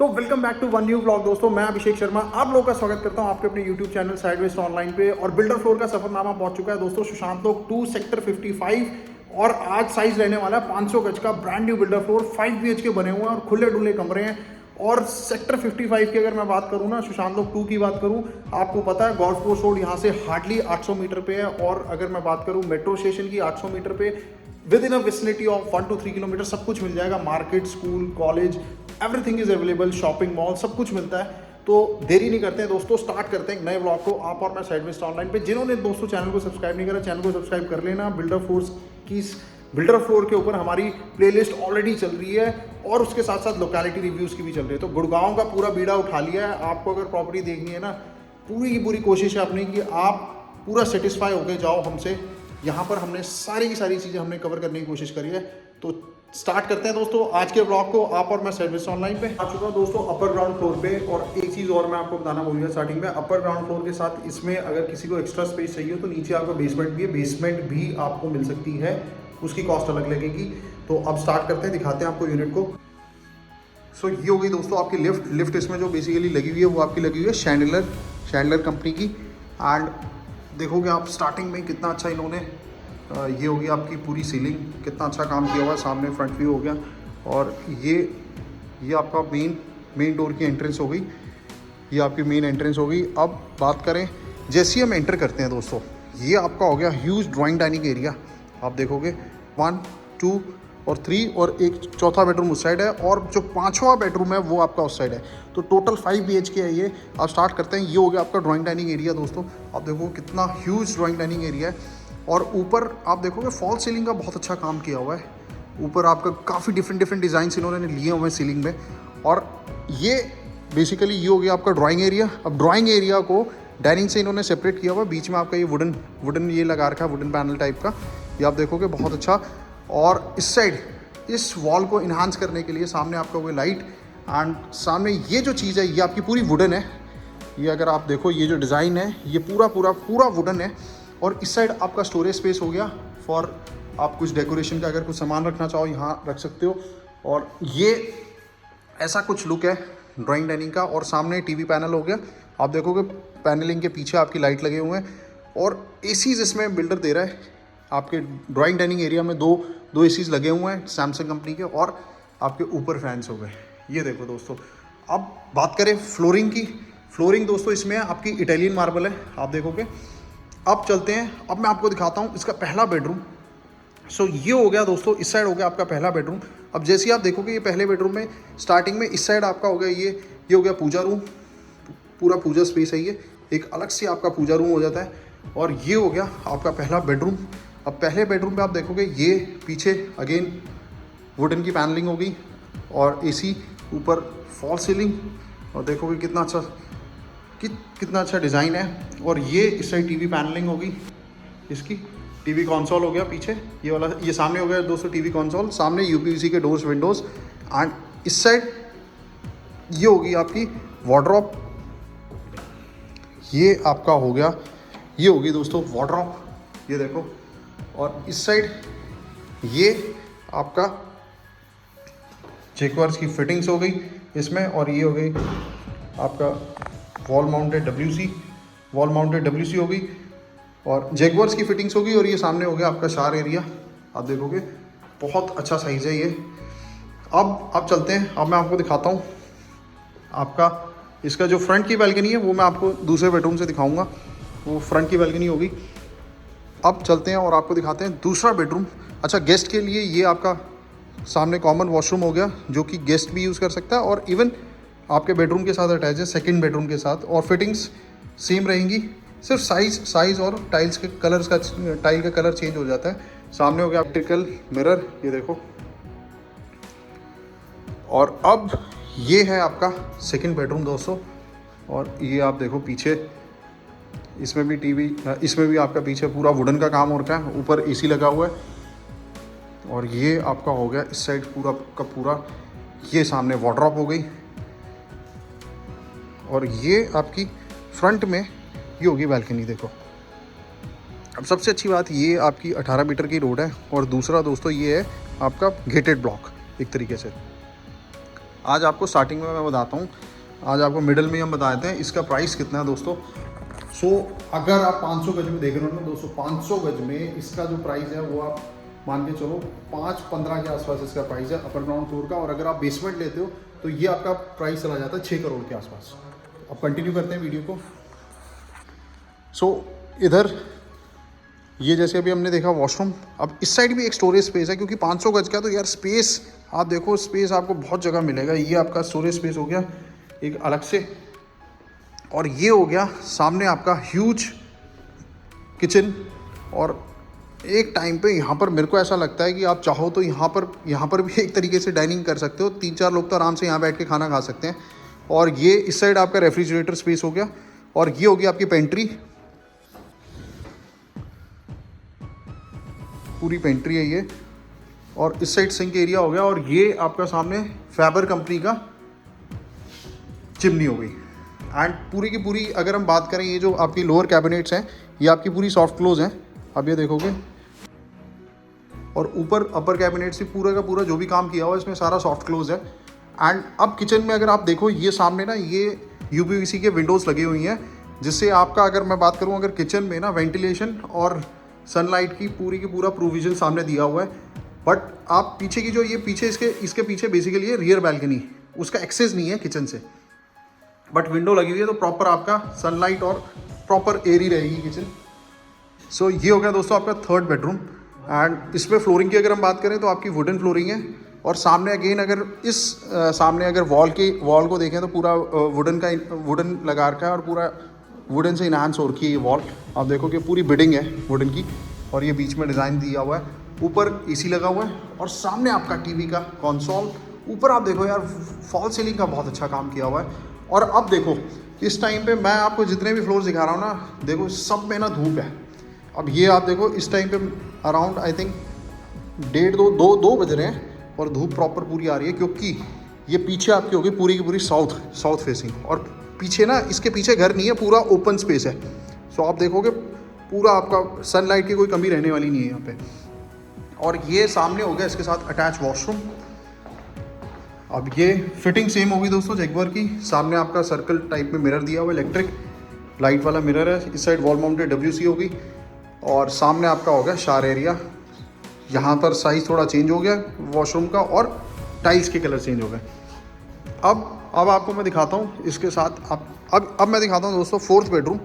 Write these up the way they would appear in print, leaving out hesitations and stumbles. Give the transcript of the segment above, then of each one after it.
Welcome back to one new vlog दोस्तों। मैं अभिषेक शर्मा आप लोगों का स्वागत करता हूं आपके अपने यूट्यूब चैनल साइडवेज ऑनलाइन पे। और बिल्डर फ्लोर का सफरनामा पहुंच चुका है दोस्तों सुशांत लोक 2 सेक्टर 55। और आज साइज रहने वाला है 500 गज का brand new builder floor 5 BHK बने हुए हैं और खुले डुले कमरे हैं। और सेक्टर 55 की अगर मैं बात करूं ना, सुशांत लोक 2 की बात करूं, आपको पता है गोल्फ कोर्स रोड यहाँ से हार्डली 800 मीटर पे है। और अगर मैं बात करूं मेट्रो स्टेशन की 800 मीटर पे with in a vicinity of 1 to 3 kilometre सब कुछ मिल जाएगा। Market, school, college, everything is available, shopping mall सब कुछ मिलता है। तो देरी नहीं करते हैं दोस्तों, स्टार्ट करते हैं एक नए व्लॉग को। आप और मैं साइडवेज ऑनलाइन पे, जिन्होंने दोस्तों चैनल को सब्सक्राइब नहीं करा, चैनल को सब्सक्राइब कर लेना। बिल्डर फ्लोर के ऊपर हमारी प्लेलिस्ट ऑलरेडी चल रही है और उसके साथ साथ लोकेलिटी रिव्यूज़ की भी चल रही है। तो गुड़गांव का पूरा बीड़ा उठा लिया है। आपको अगर प्रॉपर्टी देखनी है ना, पूरी की पूरी कोशिश है अपनी कि आप पूरा सेटिस्फाई होके जाओ हमसे। यहाँ पर हमने सारी की सारी चीज़ें हमने कवर करने की कोशिश करी है। तो स्टार्ट करते हैं दोस्तों आज के ब्लॉग को। आप और मैं सर्विस ऑनलाइन पे आ चुका हूँ दोस्तों अपर ग्राउंड फ्लोर पे। और एक चीज़ और मैं आपको बताना भूल गया स्टार्टिंग में, अपर ग्राउंड फ्लोर के साथ इसमें अगर किसी को एक्स्ट्रा स्पेस चाहिए तो नीचे आपका बेसमेंट भी है, बेसमेंट भी आपको मिल सकती है, उसकी कॉस्ट अलग लगेगी। तो अब स्टार्ट करते हैं, दिखाते हैं आपको यूनिट को। सो ये हो गई दोस्तों आपकी लिफ्ट इसमें जो बेसिकली लगी हुई है वो आपकी लगी हुई है शैंडलर कंपनी की। एंड देखोगे आप स्टार्टिंग में कितना अच्छा इन्होंने ये होगी आपकी पूरी सीलिंग, कितना अच्छा काम किया हुआ है। सामने फ्रंट व्यू हो गया और ये आपका मेन डोर की एंट्रेंस हो गई। ये आपकी मेन एंट्रेंस हो गई। अब बात करें जैसे ही हम एंटर करते हैं दोस्तों, ये आपका हो गया ह्यूज ड्राइंग डाइनिंग एरिया। आप देखोगे 1, 2 और 3 और एक चौथा बेडरूम उस साइड है और जो 5वां बेडरूम है वो आपका उस साइड है। तो टोटल 5 BHK है ये। आप स्टार्ट करते हैं। ये हो गया आपका ड्राइंग डाइनिंग एरिया दोस्तों। आप देखो कितना ह्यूज ड्राइंग डाइनिंग एरिया है। और ऊपर आप देखोगे फॉल सीलिंग का बहुत अच्छा काम किया हुआ है। ऊपर आपका काफ़ी डिफरेंट डिज़ाइन इन्होंने लिए हुए हैं सीलिंग में। और ये बेसिकली ये हो गया आपका ड्राइंग एरिया। अब ड्राइंग एरिया को डाइनिंग से इन्होंने सेपरेट किया हुआ है। बीच में आपका ये वुडन ये लगा रखा है, वुडन पैनल टाइप का। ये आप देखोगे बहुत अच्छा। और इस साइड इस वॉल को इन्हांस करने के लिए सामने आपका वो लाइट एंड सामने ये जो चीज़ है ये आपकी पूरी वुडन है। ये अगर आप देखो ये जो डिज़ाइन है ये पूरा वुडन है। और इस साइड आपका स्टोरेज स्पेस हो गया फॉर आप कुछ डेकोरेशन का अगर कुछ सामान रखना चाहो यहाँ रख सकते हो। और ये ऐसा कुछ लुक है ड्राइंग डाइनिंग का। और सामने टीवी पैनल हो गया। आप देखोगे पैनलिंग के पीछे आपकी लाइट लगे हुए हैं और एसीज इसमें बिल्डर दे रहा है। आपके ड्राइंग डाइनिंग एरिया में दो एसीज लगे हुए हैं सैमसंग कंपनी के और आपके ऊपर फैंस हो गए। ये देखो दोस्तों। अब बात करें फ्लोरिंग की। फ्लोरिंग दोस्तों इसमें आपकी इटालियन मार्बल है, आप देखोगे। अब चलते हैं, अब मैं आपको दिखाता हूँ इसका पहला बेडरूम। सो ये हो गया दोस्तों, इस साइड हो गया आपका पहला बेडरूम। अब जैसे ही आप देखोगे ये पहले बेडरूम में स्टार्टिंग में इस साइड आपका हो गया ये हो गया पूजा रूम, पूरा पूजा स्पेस है ये। एक अलग से आपका पूजा रूम हो जाता है। और ये हो गया आपका पहला बेडरूम। अब पहले बेडरूम पे आप देखोगे ये पीछे अगेन वुडन की पैनलिंग होगी और एसी, ऊपर फॉल सीलिंग। और देखोगे कितना अच्छा डिज़ाइन है। और ये इस साइड टीवी पैनलिंग होगी, इसकी टीवी कंसोल हो गया पीछे ये वाला। ये सामने हो गया दोस्तों टीवी कंसोल, सामने UPVC के डोर्स, विंडोज़। एंड इस साइड ये होगी आपकी वार्डरोब। ये आपका हो गया, ये होगी दोस्तों वार्डरोब, ये देखो। और इस साइड ये आपका जैक्वार्स की फिटिंग्स हो गई इसमें। और ये हो गई आपका वॉल माउंटेड WC हो गई और जैक्वार्स की फिटिंग्स होगी। और ये सामने हो गया आपका शावर एरिया। आप देखोगे बहुत अच्छा साइज है ये। अब चलते हैं, अब मैं आपको दिखाता हूँ आपका इसका जो फ्रंट की बैल्कनी है वो मैं आपको दूसरे बेडरूम से दिखाऊंगा। वो फ्रंट की बैल्कनी होगी। अब चलते हैं और आपको दिखाते हैं दूसरा बेडरूम। अच्छा, गेस्ट के लिए ये आपका सामने कॉमन वॉशरूम हो गया जो कि गेस्ट भी यूज़ कर सकता है और इवन आपके बेडरूम के साथ अटैच है, सेकंड बेडरूम के साथ। और फिटिंग्स सेम रहेंगी, सिर्फ साइज़ और टाइल का कलर चेंज हो जाता है। सामने हो गया ऑप्टिकल मिरर, ये देखो। और अब ये है आपका सेकंड बेडरूम दोस्तों। और ये आप देखो पीछे इसमें भी टीवी, इसमें भी आपका पीछे पूरा वुडन का काम हो रखा है, ऊपर एसी लगा हुआ है। और ये आपका हो गया इस साइड पूरा का पूरा, ये सामने वार्डरोब हो गई। और ये आपकी फ्रंट में ये होगी बैल्कनी, देखो। अब सबसे अच्छी बात ये आपकी 18 मीटर की रोड है। और दूसरा दोस्तों ये है आपका गेटेड ब्लॉक एक तरीके से। आज आपको स्टार्टिंग में मैं बताता हूँ, आज आपको मिडल में हम बता देते हैं इसका प्राइस कितना है दोस्तों। सो अगर आप 500 गज में देख रहे हो ना दोस्तों, 500 गज में इसका जो प्राइस है वो आप मान के चलो 5-15 के आसपास इसका प्राइस है अपर ग्राउंड फ्लोर का। और अगर आप बेसमेंट लेते हो तो ये आपका प्राइस चला जाता है 6 करोड़ के आसपास। अब कंटिन्यू करते हैं वीडियो को। सो इधर ये जैसे अभी हमने देखा वॉशरूम, अब इस साइड भी एक स्टोरेज स्पेस है, क्योंकि 500 गज का तो यार स्पेस आप देखो, स्पेस आपको बहुत जगह मिलेगा। ये आपका स्टोरेज स्पेस हो गया एक अलग से, और ये हो गया सामने आपका ह्यूज किचन। और एक टाइम पे यहाँ पर मेरे को ऐसा लगता है कि आप चाहो तो यहाँ पर भी एक तरीके से डाइनिंग कर सकते हो, 3-4 लोग तो आराम से यहाँ बैठ के खाना खा सकते हैं। और ये इस साइड आपका रेफ्रिजरेटर स्पेस हो गया, और ये होगी आपकी पेंट्री, पूरी पेंट्री है ये। और इस साइड सिंक एरिया हो गया, और ये आपका सामने फैबर कंपनी का चिमनी हो गई। एंड पूरी की पूरी अगर हम बात करें, ये जो आपकी लोअर कैबिनेट्स हैं ये आपकी पूरी सॉफ्ट क्लोज हैं, आप ये देखोगे। और ऊपर अपर कैबिनेट से पूरा का पूरा जो भी काम किया हुआ है इसमें सारा सॉफ्ट क्लोज है। एंड अब किचन में अगर आप देखो, ये सामने ना ये यूपीवीसी के विंडोज़ लगी हुई हैं, जिससे आपका अगर मैं बात करूँ अगर किचन में ना वेंटिलेशन और सनलाइट की पूरा प्रोविज़न सामने दिया हुआ है। बट आप पीछे की जो ये पीछे इसके पीछे बेसिकली ये रियर बैल्कनी, उसका एक्सेस नहीं है किचन से, बट विंडो लगी हुई है तो प्रॉपर आपका सनलाइट और प्रॉपर एयर ही रहेगी किचन। सो ये हो गया दोस्तों आपका थर्ड बेडरूम। एंड इसमें फ्लोरिंग की अगर हम बात करें तो आपकी वुडन फ्लोरिंग है। और सामने अगेन अगर सामने अगर वॉल को देखें तो पूरा वुडन लगा रखा है, और पूरा वुडन से इनहांस हो रखी है ये वॉल। आप देखो कि पूरी बिडिंग है वुडन की, और ये बीच में डिज़ाइन दिया हुआ है। ऊपर एसी लगा हुआ है, और सामने आपका टीवी का कंसोल। ऊपर आप देखो यार फॉल सीलिंग का बहुत अच्छा काम किया हुआ है। और अब देखो इस टाइम पे मैं आपको जितने भी फ्लोर दिखा रहा हूँ ना, देखो सब में ना धूप है। अब ये आप देखो इस टाइम पे अराउंड आई थिंक 1:30-2 बज रहे हैं, और धूप प्रॉपर पूरी आ रही है, क्योंकि ये पीछे आपकी होगी पूरी की पूरी साउथ फेसिंग। और पीछे ना इसके पीछे घर नहीं है, पूरा ओपन स्पेस है। सो आप देखोगे पूरा आपका सनलाइट की कोई कमी रहने वाली नहीं है यहाँ पे। और ये सामने हो गया इसके साथ अटैच वॉशरूम। अब ये फिटिंग सेम होगी दोस्तों जैगुआर की। सामने आपका सर्कल टाइप में मिरर दिया हुआ है, इलेक्ट्रिक लाइट वाला मिरर है। इस साइड वॉल माउंटेड WC होगी, और सामने आपका हो गया शावर एरिया। यहाँ पर साइज़ थोड़ा चेंज हो गया वॉशरूम का, और टाइल्स के कलर चेंज हो गए। अब आपको मैं दिखाता हूँ इसके साथ। अब मैं दिखाता हूँ दोस्तों फोर्थ बेडरूम।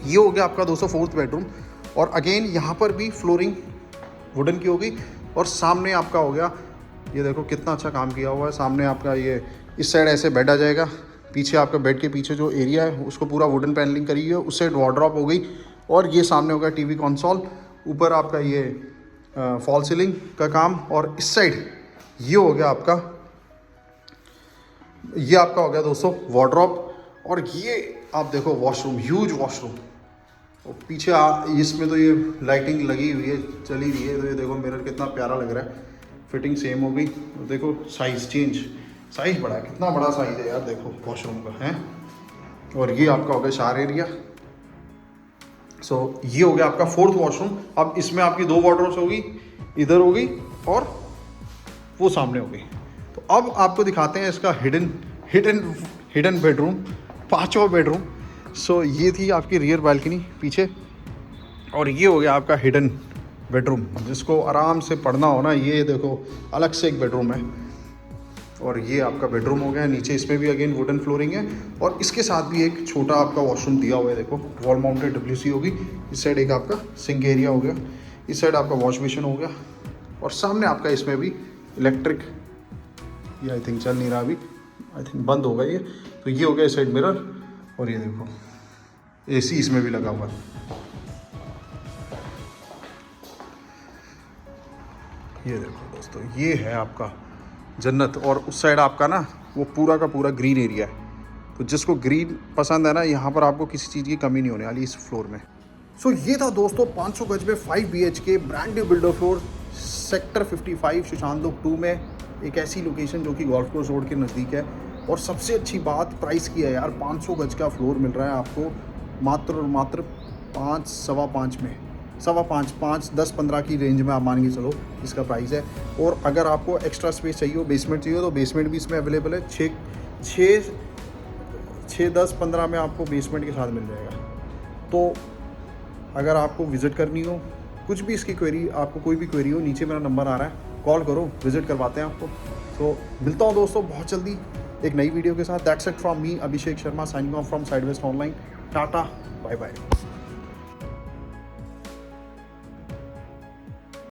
ये हो गया आपका दोस्तों फोर्थ बेडरूम, और अगेन यहाँ पर भी फ्लोरिंग वुडन की होगी। और सामने आपका हो गया, ये देखो कितना अच्छा काम किया हुआ है। सामने आपका ये इस साइड ऐसे बेड आ जाएगा, पीछे आपका बेड के पीछे जो एरिया है उसको पूरा वुडन पैनलिंग करी है। उस साइड वार्डरोब हो गई, और ये सामने हो गया टीवी कंसोल। ऊपर आपका ये फॉल सीलिंग का काम, और इस साइड ये हो गया आपका हो गया दोस्तों वार्डरोब। और ये आप देखो वॉशरूम, ह्यूज वॉशरूम। और पीछे इसमें तो ये लाइटिंग लगी हुई है, चली रही है। तो ये देखो मिरर कितना प्यारा लग रहा है। फिटिंग सेम हो गई। देखो साइज़ चेंज, साइज़ बड़ा है, कितना बड़ा साइज़ है यार देखो वॉशरूम का है। और ये आपका हो गया शावर एरिया। सो ये हो गया आपका फोर्थ वॉशरूम। अब इसमें आपकी 2 वार्डरोब्स होगी, इधर होगी और वो सामने होगी। तो अब आपको दिखाते हैं इसका हिडन बेडरूम, 5वां बेडरूम। सो ये थी आपकी रियर बालकनी पीछे, और ये हो गया आपका हिडन बेडरूम। जिसको आराम से पढ़ना हो ना, ये देखो अलग से एक बेडरूम है। और ये आपका बेडरूम हो गया। नीचे इसमें भी अगेन वुडन फ्लोरिंग है, और इसके साथ भी एक छोटा आपका वॉशरूम दिया हुआ है। देखो वॉल माउंटेड WC होगी। इस साइड एक आपका सिंक एरिया हो गया, इस साइड आपका वॉश बेसिन हो गया, और सामने आपका इसमें भी इलेक्ट्रिक, ये आई थिंक चल नहीं रहा अभी, आई थिंक बंद होगा ये। तो ये हो गया इस साइड मिरर, और ये देखो AC इसमें भी लगा हुआ है। ये देखो दोस्तों, ये है आपका जन्नत। और उस साइड आपका ना वो पूरा का पूरा ग्रीन एरिया है। तो जिसको ग्रीन पसंद है ना, यहाँ पर आपको किसी चीज़ की कमी नहीं होने वाली इस फ्लोर में। सो ये था दोस्तों 500 गज में 5 BHK brand new builder floor sector 55 Sushant लोक 2 में। एक ऐसी लोकेशन जो कि गोल्फ कोर्स रोड के नज़दीक है। और सबसे अच्छी बात प्राइस की है यार, 500 गज का फ्लोर मिल रहा है आपको मात्र और मात्र 5-5.25 में। 5.25, 5, 10, 15 की रेंज में आप मान के चलो इसका प्राइस है। और अगर आपको एक्स्ट्रा स्पेस चाहिए हो, बेसमेंट चाहिए तो बेसमेंट भी इसमें अवेलेबल है। 6, 10, 15 में आपको बेसमेंट के साथ मिल जाएगा। तो अगर आपको विज़िट करनी हो, कुछ भी इसकी क्वेरी, आपको कोई भी क्वेरी हो, नीचे मेरा नंबर आ रहा है, कॉल करो, विज़िट करवाते हैं आपको। तो मिलता हूँ दोस्तों बहुत जल्दी एक नई वीडियो के साथ। That's it from me, Abhishek Sharma, signing off from साइडवेस्ट ऑनलाइन। Tata, bye bye.